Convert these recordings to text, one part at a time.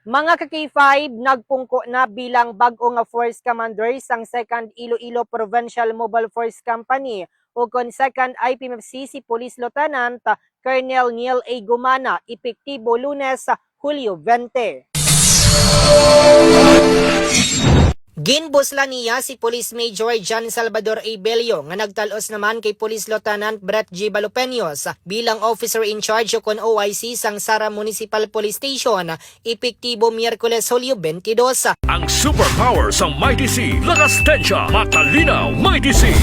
Mga ka-K5, nagpungko na bilang bag-o nga Force Commander sang 2nd Iloilo Provincial Mobile Force Company o kon 2nd IPMFC si Police Lieutenant Colonel Neil A. Gumana, epektibo Lunes, Hulyo 20. Ginbusla niya si Police Major John Salvador A. Bello nga nagtalos naman kay Police Lieutenant Brett G. Balopeños bilang Officer in Charge o kon OIC sang Sara Municipal Police Station, epektibo Miyerkules Hulyo 22. Ang superpower sa Mighty C, lakas tensya, matalinaw, Mighty C.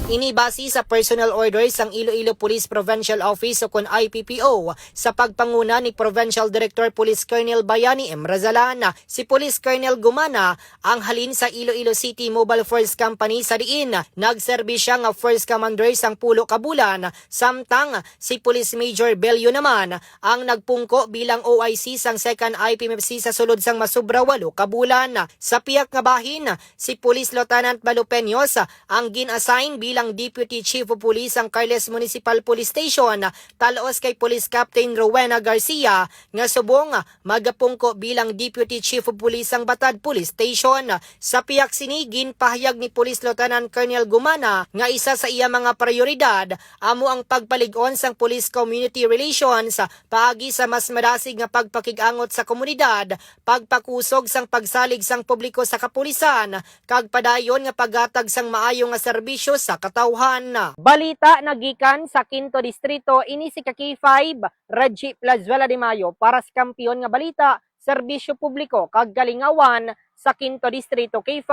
Inibasi sa personal orders ang Iloilo Police Provincial Office o kon IPPO sa pagpanguna ni Provincial Director Police Colonel Bayani M. Razalan, si Police Colonel Gumana ang halin sa Iloilo City Mobile Force Company sa diin nagserbisya nga First Commander sang pulo ka bulan, samtang si Police Major Bello naman ang nagpungko bilang OIC sang 2nd IPMFC sa sulod sang masubra 8 ka bulan. Sa piyak nga bahin, si Police Lieutenant Balopeños ang gin-assign bilang Deputy Chief of Police ang Carles Municipal Police Station, talos kay Police Captain Rowena Garcia nga subong magapungko bilang Deputy Chief of Police ang Batad Police Station. Sa piyak sinigin, pahayag ni Police Lieutenant Colonel Gumana nga isa sa iya mga prioridad amo ang pagpalig-on sang Police Community Relations paagi sa mas marasig nga pagpakig-angot sa komunidad, pagpakusog sang pagsalig sang publiko sa kapulisan, kag padayon nga paghatag sang maayo nga serbisyo sa katawhan. Balita nagikan sa 5th Distrito, ini si ka-K5 Reggie Plazuela de Mayo para sa kampiyon nga balita, serbisyo publiko kag galingawan sa 5th Distrito K5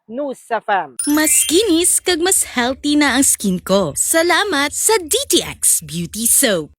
News FM. Mas kinis kag mas healthy na ang skin ko. Salamat sa DTX Beauty Soap.